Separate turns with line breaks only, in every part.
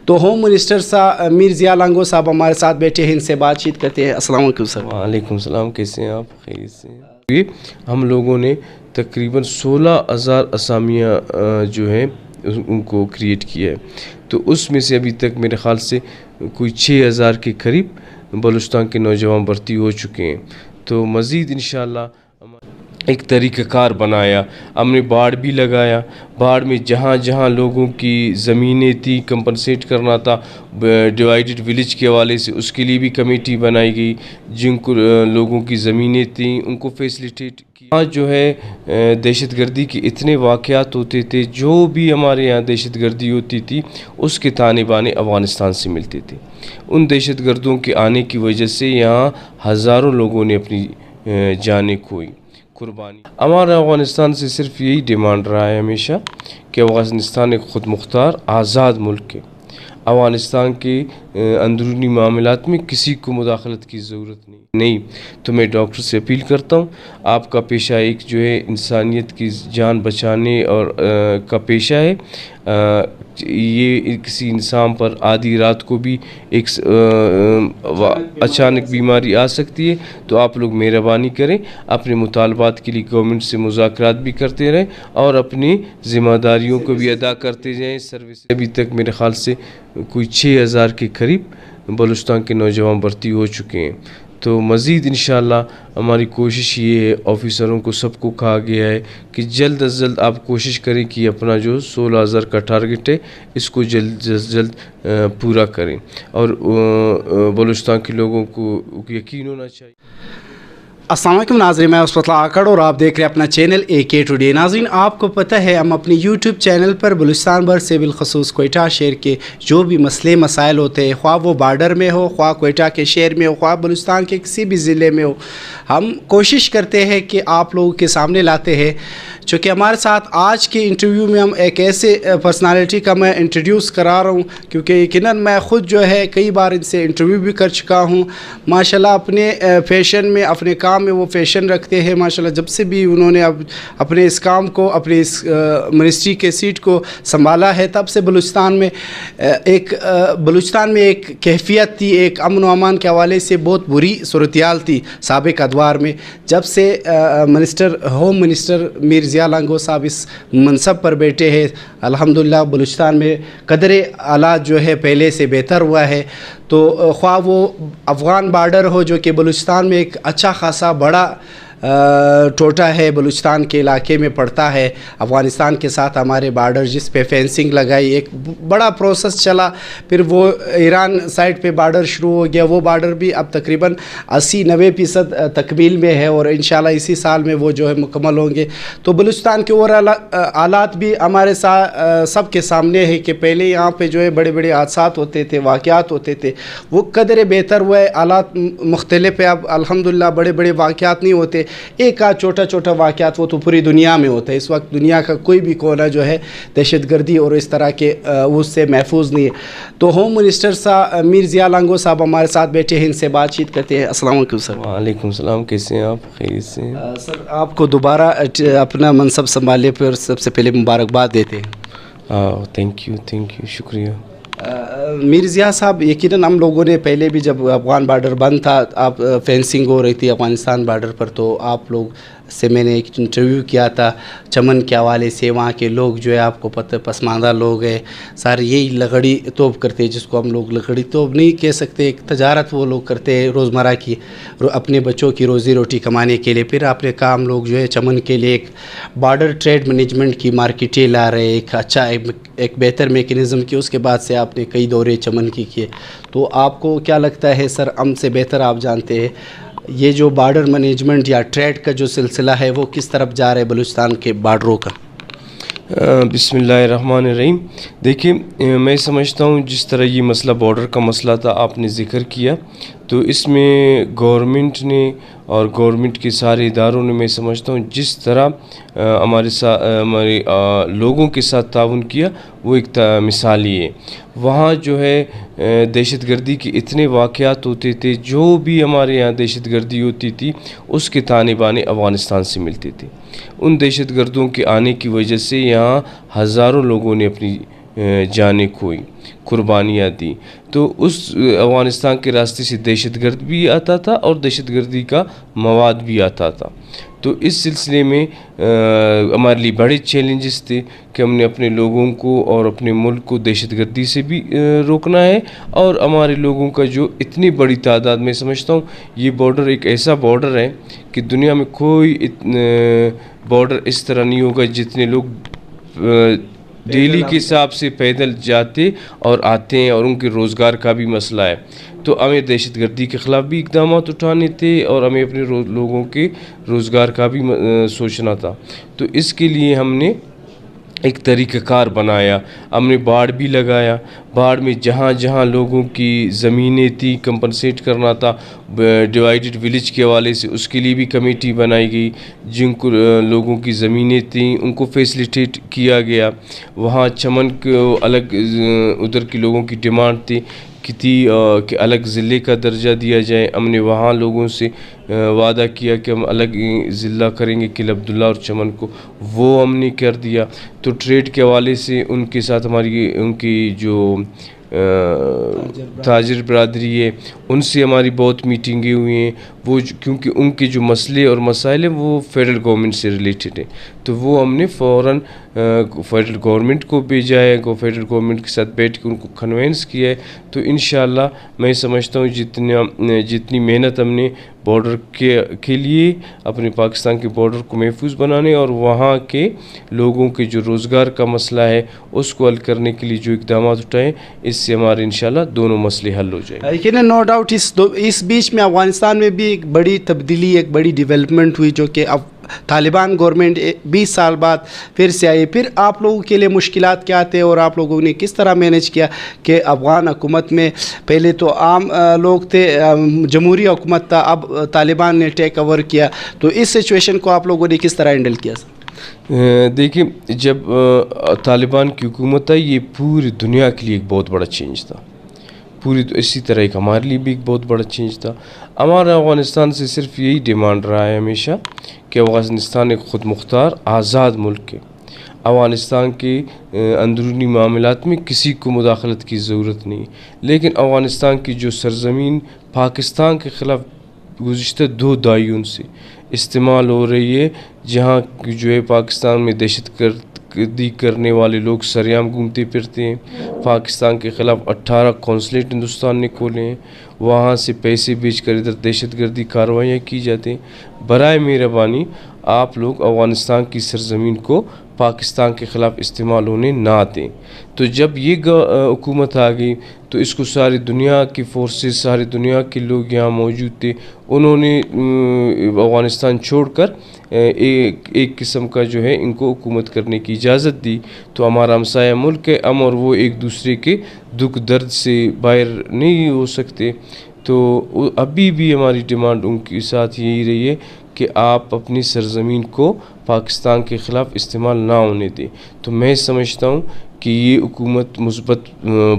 تو home minister صاحب میر ضیاء لانگو صاحب ہمارے ساتھ بیٹھے ہیں, ان سے بات چیت کرتے ہیں. السلام علیکم سر.
وعلیکم السلام, کیسے ہیں آپ؟ خیریت سے ہیں؟ ہم لوگوں نے تقریباً 16,000 اسامیاں جو ہیں ان کو کریٹ کیا ہے, تو اس میں سے ابھی تک میرے خیال سے کوئی 6,000 کے قریب بلوچستان کے نوجوان بھرتی ہو چکے ہیں. تو مزید انشاءاللہ ایک طریقہ کار بنایا, ہم نے باڑ بھی لگایا. باڑ میں جہاں جہاں لوگوں کی زمینیں تھیں کمپنسیٹ کرنا تھا ڈیوائیڈڈ ولیج کے حوالے سے, اس کے لیے بھی کمیٹی بنائی گئی. جن کو لوگوں کی زمینیں تھیں ان کو فیسلیٹیٹ کیا. جو ہے دہشت گردی کے اتنے واقعات ہوتے تھے, جو بھی ہمارے یہاں دہشت گردی ہوتی تھی اس کے تانے بانے افغانستان سے ملتے تھے. ان دہشت گردوں کے آنے کی وجہ سے یہاں ہزاروں لوگوں نے اپنی جانیں کھوئی, قربانی. ہمارا افغانستان سے صرف یہی ڈیمانڈ رہا ہے ہمیشہ کہ افغانستان ایک خود مختار آزاد ملک ہے. افغانستان کے اندرونی معاملات میں کسی کو مداخلت کی ضرورت نہیں. تو میں ڈاکٹر سے اپیل کرتا ہوں, آپ کا پیشہ ایک جو ہے انسانیت کی جان بچانے اور کا پیشہ ہے. یہ کسی انسان پر آدھی رات کو بھی ایک اچانک بیماری آ سکتی ہے, تو آپ لوگ مہربانی کریں, اپنے مطالبات کے لیے گورنمنٹ سے مذاکرات بھی کرتے رہیں اور اپنی ذمہ داریوں کو بھی ادا کرتے جائیں. سروس ابھی تک میرے خیال سے کوئی 6,000 کے قریب بلوچستان کے نوجوان بھرتی ہو چکے ہیں. تو مزید انشاءاللہ ہماری کوشش یہ ہے, آفیسروں کو سب کو کہا گیا ہے کہ جلد از جلد آپ کوشش کریں کہ اپنا جو 16,000 کا ٹارگٹ ہے اس کو جلد از جلد پورا کریں, اور بلوچستان کے لوگوں کو یقین ہونا چاہیے.
السلام علیکم ناظرین, میں عصمت اللہ آکڑ اور آپ دیکھ رہے ہیں اپنا چینل AK ٹوڈے. ناظرین, آپ کو پتہ ہے ہم اپنی YouTube چینل پر بلوچستان بھر سے بالخصوص کوئٹہ شہر کے جو بھی مسئلے مسائل ہوتے ہیں, خواہ وہ بارڈر میں ہو, خواہ کوئٹہ کے شہر میں ہو, خواہ بلوچستان کے کسی بھی ضلع میں ہو, ہم کوشش کرتے ہیں کہ آپ لوگوں کے سامنے لاتے ہیں. چونکہ ہمارے ساتھ آج کے انٹرویو میں ہم ایک ایسے پرسنالٹی کا میں انٹروڈیوس کرا رہا ہوں, کیونکہ یقیناً میں خود جو ہے کئی بار ان سے انٹرویو بھی کر چکا ہوں. ماشاءاللہ اپنے فیشن میں, اپنے کام میں وہ فیشن رکھتے ہیں ماشاءاللہ. جب سے بھی انہوں نے اب اپنے اس کام کو, اپنے اس منسٹری کے سیٹ کو سنبھالا ہے, تب سے بلوچستان میں ایک کیفیت تھی, ایک امن و امان کے حوالے سے بہت بری صورتحال تھی سابق ادوار میں. جب سے ہوم منسٹر میر ضیاء لانگو صاحب اس منصب پر بیٹھے ہیں, الحمدللہ بلوچستان میں قدر حالات جو ہے پہلے سے بہتر ہوا ہے. تو خواہ وہ افغان بارڈر ہو جو کہ بلوچستان میں ایک اچھا خاصا بڑا ٹوٹا ہے, بلوچستان کے علاقے میں پڑتا ہے. افغانستان کے ساتھ ہمارے بارڈر جس پہ فینسنگ لگائی, ایک بڑا پروسیس چلا, پھر وہ ایران سائڈ پہ بارڈر شروع ہو گیا. وہ بارڈر بھی اب تقریباً 80-90% تکمیل میں ہے, اور انشاءاللہ اسی سال میں وہ جو ہے مکمل ہوں گے. تو بلوچستان کے اور حالات بھی ہمارے سب کے سامنے ہے کہ پہلے یہاں پہ جو ہے بڑے بڑے حادثات ہوتے تھے, واقعات ہوتے تھے, وہ قدر بہتر ہوئے, حالات مختلف ہے. اب الحمدللہ بڑے بڑے واقعات نہیں ہوتے, ایک آدھ چھوٹا واقعات وہ تو پوری دنیا میں ہوتا ہے. اس وقت دنیا کا کوئی بھی کونا جو ہے دہشت گردی اور اس طرح کے اس سے محفوظ نہیں ہے. تو ہوم منسٹر صاحب میر ضیاء لانگو صاحب ہمارے ساتھ بیٹھے ہیں, ان سے بات چیت کرتے ہیں. السلام علیکم سر.
وعلیکم السلام, کیسے ہیں آپ؟ خیریت سے ہیں؟
سر, آپ کو دوبارہ اپنا منصب سنبھالنے پر سب سے پہلے مبارکباد دیتے ہیں.
تھینک یو, شکریہ.
میر ضیاء صاحب, یقیناً ہم لوگوں نے پہلے بھی جب افغان بارڈر بند تھا, آپ فینسنگ ہو رہی تھی افغانستان بارڈر پر, تو آپ لوگ سے میں نے ایک انٹرویو کیا تھا چمن کے حوالے سے. وہاں کے لوگ جو ہے آپ کو پتہ پسماندہ لوگ ہیں, سارے یہی لکڑی توپ کرتے ہیں, جس کو ہم لوگ لکڑی توپ نہیں کہہ سکتے, ایک تجارت وہ لوگ کرتے ہیں روزمرہ کی, اپنے بچوں کی روزی روٹی کمانے کے لیے. پھر آپ نے کہا ہم لوگ جو ہے چمن کے لیے ایک بارڈر ٹریڈ مینجمنٹ کی مارکیٹیں لا رہے, ایک اچھا ایک بہتر میکینزم کی. اس کے بعد سے آپ نے کئی دورے چمن کی کیے. تو آپ کو کیا لگتا ہے سر, ہم سے بہتر آپ جانتے ہیں, یہ جو بارڈر مینجمنٹ یا ٹریڈ کا جو سلسلہ ہے وہ کس طرف جا رہا ہے بلوچستان کے بارڈروں کا؟
بسم اللہ الرحمن الرحیم. دیکھیں, میں سمجھتا ہوں جس طرح یہ مسئلہ بارڈر کا مسئلہ تھا آپ نے ذکر کیا, تو اس میں گورنمنٹ نے اور گورنمنٹ کے سارے اداروں نے, میں سمجھتا ہوں جس طرح ہمارے لوگوں کے ساتھ تعاون کیا وہ ایک مثالی ہے. وہاں جو ہے دہشت گردی کے اتنے واقعات ہوتے تھے, جو بھی ہمارے یہاں دہشت گردی ہوتی تھی اس کے تانے بانے افغانستان سے ملتے تھے. ان دہشت گردوں کے آنے کی وجہ سے یہاں ہزاروں لوگوں نے اپنی جانیں کھوئی، قربانیاں دی، تو اس افغانستان کے راستے سے دہشت گرد بھی آتا تھا اور دہشت گردی کا مواد بھی آتا تھا. تو اس سلسلے میں ہمارے لیے بڑے چیلنجز تھے کہ ہم نے اپنے لوگوں کو اور اپنے ملک کو دہشت گردی سے بھی روکنا ہے، اور ہمارے لوگوں کا جو اتنی بڑی تعداد، میں سمجھتا ہوں یہ بارڈر ایک ایسا بارڈر ہے کہ دنیا میں کوئی بارڈر اس طرح نہیں ہوگا جتنے لوگ ڈیلی کے حساب سے پیدل جاتے اور آتے ہیں، اور ان کے روزگار کا بھی مسئلہ ہے. تو ہمیں دہشت گردی کے خلاف بھی اقدامات اٹھانے تھے اور ہمیں اپنے لوگوں کے روزگار کا بھی سوچنا تھا. تو اس کے لیے ہم نے ایک طریقہ کار بنایا. ہم نے باڑ بھی لگایا. باڑ میں جہاں جہاں لوگوں کی زمینیں تھی کمپنسیٹ کرنا تھا ڈیوائیڈڈ ولیج کے حوالے سے، اس کے لیے بھی کمیٹی بنائی گئی. جن کو لوگوں کی زمینیں تھیں ان کو فیسلیٹیٹ کیا گیا. وہاں چمن کو الگ، ادھر کے لوگوں کی ڈیمانڈ تھی کہ الگ ضلع کا درجہ دیا جائے. ہم نے وہاں لوگوں سے وعدہ کیا کہ ہم الگ ضلع کریں گے قلعہ عبداللہ اور چمن کو، وہ ہم نے کر دیا. تو ٹریڈ کے حوالے سے ان کے ساتھ ان کی جو تاجر برادری ہے ان سے ہماری بہت میٹنگیں ہوئی ہیں. وہ کیونکہ ان کے جو مسئلے اور مسائل ہیں وہ فیڈرل گورنمنٹ سے ریلیٹڈ ہیں، تو وہ ہم نے فوراً فیڈرل گورنمنٹ کو بھیجا ہے، فیڈرل گورنمنٹ کے ساتھ بیٹھ کے ان کو کنوینس کیا ہے. تو انشاءاللہ میں سمجھتا ہوں جتنی محنت ہم نے بارڈر کے لیے اپنے پاکستان کے بارڈر کو محفوظ بنانے اور وہاں کے لوگوں کے جو روزگار کا مسئلہ ہے اس کو حل کرنے کے لیے جو اقدامات اٹھائیں، اس سے ہمارے انشاءاللہ دونوں مسئلے حل ہو جائیں.
لیکن نو ڈاؤٹ اس بیچ میں افغانستان میں بھی ایک بڑی تبدیلی، ایک بڑی ڈیولپمنٹ ہوئی، جو کہ اب طالبان گورنمنٹ 20 سال بعد پھر سے آئی. پھر آپ لوگوں کے لیے مشکلات کیا تھے اور آپ لوگوں نے کس طرح مینیج کیا کہ افغان حکومت میں پہلے تو عام لوگ تھے، جمہوری حکومت تھا، اب طالبان نے ٹیک اوور کیا، تو اس سچویشن کو آپ لوگوں نے کس طرح ہینڈل کیا؟
دیکھیں، جب طالبان کی حکومت آئی یہ پوری دنیا کے لیے ایک بہت بڑا چینج تھا. اسی طرح ایک ہمارے لیے بھی ایک بہت بڑا چینج تھا. ہمارا افغانستان سے صرف یہی ڈیمانڈ رہا ہے ہمیشہ کہ افغانستان ایک خود مختار آزاد ملک ہے. افغانستان کے اندرونی معاملات میں کسی کو مداخلت کی ضرورت نہیں. لیکن افغانستان کی جو سرزمین پاکستان کے خلاف گزشتہ 2 دہائیوں سے استعمال ہو رہی ہے، جہاں جو ہے پاکستان میں دہشت گردی کرنے والے لوگ سریعام گھومتے پھرتے ہیں. پاکستان کے خلاف 18 قونصلیٹ ہندوستان نے کھولے ہیں، وہاں سے پیسے بیچ کر ادھر دہشت گردی کارروائیاں کی جاتی ہیں. برائے مہربانی آپ لوگ افغانستان کی سرزمین کو پاکستان کے خلاف استعمال ہونے نہ دیں. تو جب یہ حکومت آ گئی تو اس کو ساری دنیا کی فورسز، ساری دنیا کے لوگ یہاں موجود تھے، انہوں نے افغانستان چھوڑ کر ایک قسم کا جو ہے ان کو حکومت کرنے کی اجازت دی. تو ہمارا ہمسایہ ملک ہے، ہم اور وہ ایک دوسرے کے دکھ درد سے باہر نہیں ہو سکتے. تو ابھی بھی ہماری ڈیمانڈ ان کے ساتھ یہی رہی ہے کہ آپ اپنی سرزمین کو پاکستان کے خلاف استعمال نہ ہونے دیں. تو میں سمجھتا ہوں کہ یہ حکومت مثبت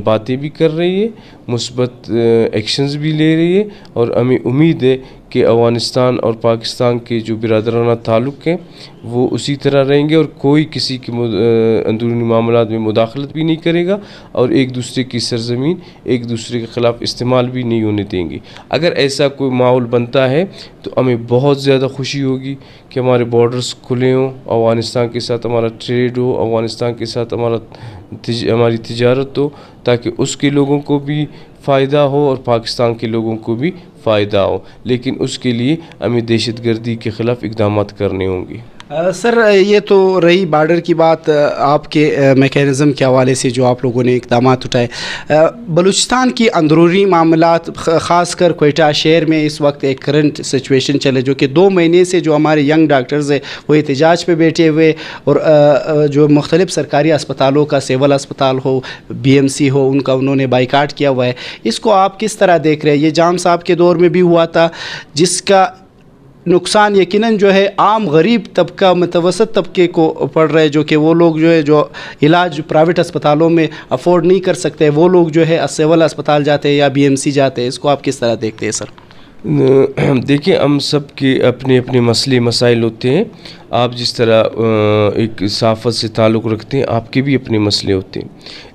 باتیں بھی کر رہی ہے، مثبت ایکشنز بھی لے رہی ہے، اور ہمیں امید ہے کہ افغانستان اور پاکستان کے جو برادرانہ تعلق ہیں وہ اسی طرح رہیں گے، اور کوئی کسی کے اندرونی معاملات میں مداخلت بھی نہیں کرے گا، اور ایک دوسرے کی سرزمین ایک دوسرے کے خلاف استعمال بھی نہیں ہونے دیں گے. اگر ایسا کوئی ماحول بنتا ہے تو ہمیں بہت زیادہ خوشی ہوگی کہ ہمارے بارڈرز کھلے ہوں، افغانستان کے ساتھ ہمارا ٹریڈ ہو، افغانستان کے ساتھ ہماری تجارت ہو، تاکہ اس کے لوگوں کو بھی فائدہ ہو اور پاکستان کے لوگوں کو بھی فائدہ ہو. لیکن اس کے لیے ہمیں دہشت گردی کے خلاف اقدامات کرنے ہوں گے.
سر یہ تو رہی بارڈر کی بات، آپ کے میکینزم کے حوالے سے جو آپ لوگوں نے اقدامات اٹھائے. بلوچستان کی اندرونی معاملات، خاص کر کوئٹہ شہر میں اس وقت ایک کرنٹ سچویشن چلے، جو کہ 2 مہینے سے جو ہمارے ینگ ڈاکٹرز ہیں وہ احتجاج پہ بیٹھے ہوئے، اور جو مختلف سرکاری اسپتالوں کا، سول اسپتال ہو، BMC ہو، ان کا انہوں نے بائیکاٹ کیا ہوا ہے. اس کو آپ کس طرح دیکھ رہے ہیں؟ یہ جام صاحب کے دور میں بھی ہوا تھا، جس کا نقصان یقیناً جو ہے عام غریب طبقہ، متوسط طبقے کو پڑ رہے، جو کہ وہ لوگ جو ہے جو علاج پرائیویٹ اسپتالوں میں افورڈ نہیں کر سکتے، وہ لوگ جو ہے سول اسپتال جاتے ہیں یا BMC جاتے ہیں. اس کو آپ کس طرح دیکھتے ہیں سر؟
دیکھیں، ہم سب کے اپنے اپنے مسئلے مسائل ہوتے ہیں. آپ جس طرح ایک صحافت سے تعلق رکھتے ہیں، آپ کے بھی اپنے مسئلے ہوتے ہیں،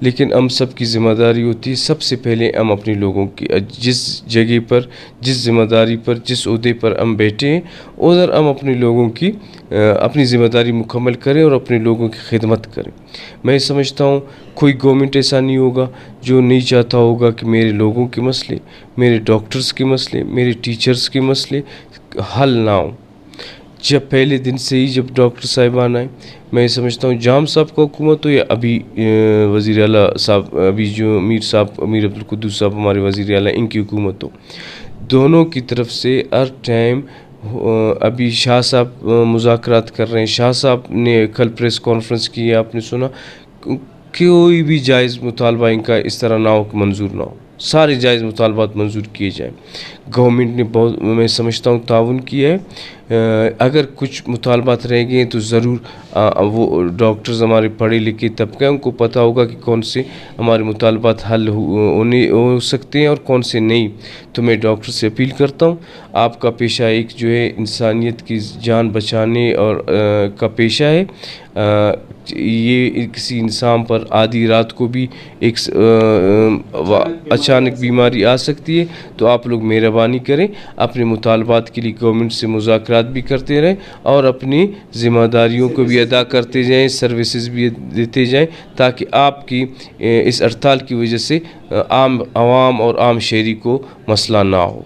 لیکن ہم سب کی ذمہ داری ہوتی ہے سب سے پہلے ہم اپنے لوگوں کی جس جگہ پر، جس ذمہ داری پر، جس عہدے پر ہم بیٹھے ہیں، ادھر ہم اپنے لوگوں کی اپنی ذمہ داری مکمل کریں اور اپنے لوگوں کی خدمت کریں۔ میں سمجھتا ہوں کوئی گورنمنٹ ایسا نہیں ہوگا جو نہیں چاہتا ہوگا کہ میرے لوگوں کے مسئلے، میرے ڈاکٹرز کے مسئلے، میرے ٹیچرز کے مسئلے حل نہ ہوں۔ جب پہلے دن سے ہی جب ڈاکٹر صاحبان آئے، میں سمجھتا ہوں جام صاحب کا حکومت ہو یا ابھی وزیر اعلیٰ صاحب، ابھی جو امیر عبدالقدوس صاحب ہمارے وزیر اعلیٰ، ان کی حکومت ہو، دونوں کی طرف سے ہر ٹائم ابھی شاہ صاحب مذاکرات کر رہے ہیں۔ شاہ صاحب نے کل پریس کانفرنس کی ہے، آپ نے سنا، کوئی بھی جائز مطالبہ ان کا اس طرح نہ ہو کہ منظور نہ ہو، سارے جائز مطالبات منظور کیے جائیں۔ گورنمنٹ نے بہت، میں سمجھتا ہوں، تعاون کیا ہے۔ اگر کچھ مطالبات رہ گئے ہیں تو ضرور وہ ڈاکٹرز ہمارے پڑھے لکھے طبقہ، ان کو پتہ ہوگا کہ کون سے ہمارے مطالبات حل ہو سکتے ہیں اور کون سے نہیں۔ تو میں ڈاکٹر سے اپیل کرتا ہوں، آپ کا پیشہ ایک جو ہے انسانیت کی جان بچانے اور کا پیشہ ہے۔ یہ کسی انسان پر آدھی رات کو بھی ایک اچانک بیماری آ سکتی ہے، تو آپ لوگ مہربانی کریں، اپنے مطالبات کے لیے گورنمنٹ سے مذاکرات بھی کرتے رہیں اور اپنی ذمہ داریوں کو بھی ادا کرتے جائیں، سروسز بھی دیتے جائیں، تاکہ آپ کی اس ہڑتال کی وجہ سے عام عوام اور عام شہری کو مسئلہ نہ ہو۔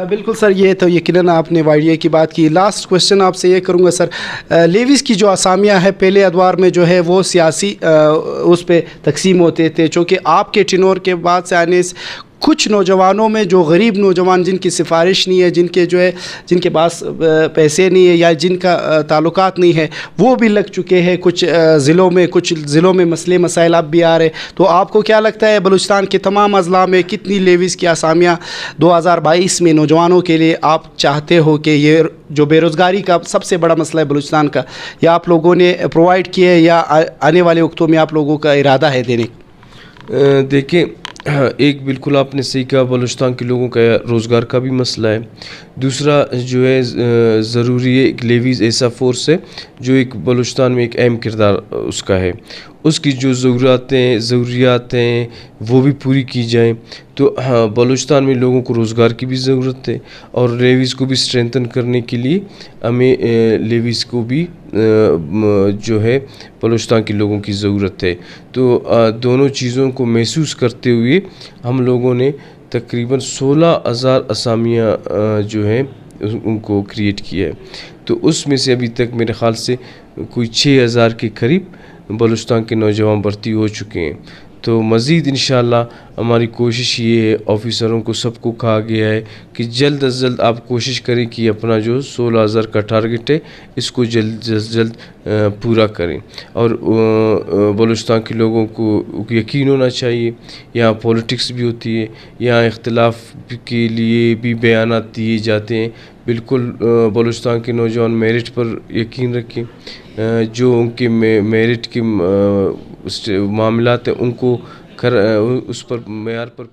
بالکل سر، یہ تو یقیناً آپ نے وائڈیا کی بات کی۔ لاسٹ کوشچن آپ سے یہ کروں گا سر، لیویز کی جو اسامیاں ہیں پہلے ادوار میں جو ہے وہ سیاسی اس پہ تقسیم ہوتے تھے، چونکہ آپ کے ٹینور کے بعد سے آنے سے کچھ نوجوانوں میں جو غریب نوجوان جن کی سفارش نہیں ہے، جن کے جو ہے جن کے پاس پیسے نہیں ہے یا جن کا تعلقات نہیں ہے، وہ بھی لگ چکے ہیں کچھ ضلعوں میں مسئلے مسائل اب بھی آ رہے۔ تو آپ کو کیا لگتا ہے بلوچستان کے تمام اضلاع میں کتنی لیویز کی اسامیاں 2022 میں نوجوانوں کے لیے آپ چاہتے ہو کہ یہ جو بے روزگاری کا سب سے بڑا مسئلہ ہے بلوچستان کا، یا آپ لوگوں نے پرووائڈ کیے یا آنے والے وقتوں میں آپ لوگوں کا ارادہ ہے دینے؟
دیکھیں، ایک بالکل آپ نے صحیح کہا، بلوچستان کے لوگوں کا روزگار کا بھی مسئلہ ہے۔ دوسرا جو ہے ضروری ہے، ایک لیویز ایسا فورس ہے جو ایک بلوچستان میں ایک اہم کردار اس کا ہے، اس کی جو ضروریات ہیں وہ بھی پوری کی جائیں۔ تو ہاں، بلوچستان میں لوگوں کو روزگار کی بھی ضرورت ہے، اور لیویز کو بھی اسٹرینتھن کرنے کے لیے ہمیں لیویز کو بھی جو ہے بلوچستان کے لوگوں کی ضرورت ہے۔ تو دونوں چیزوں کو محسوس کرتے ہوئے ہم لوگوں نے تقریباً 16,000 اسامیاں جو ہیں ان کو کریٹ کیا ہے۔ تو اس میں سے ابھی تک میرے خیال سے کوئی 6,000 کے قریب بلوچستان کے نوجوان بھرتی ہو چکے ہیں۔ تو مزید انشاءاللہ ہماری کوشش یہ ہے، آفیسروں کو سب کو کہا گیا ہے کہ جلد از جلد آپ کوشش کریں کہ اپنا جو 16,000 کا ٹارگٹ ہے اس کو جلد از جلد پورا کریں۔ اور بلوچستان کے لوگوں کو یقین ہونا چاہیے، یہاں پولیٹکس بھی ہوتی ہے، یہاں اختلاف کے لیے بھی بیانات دیے جاتے ہیں۔ بالکل بلوچستان کے نوجوان میرٹ پر یقین رکھیں، جو ان کے میرٹ کے معاملات ہیں ان کو اس پر معیار پر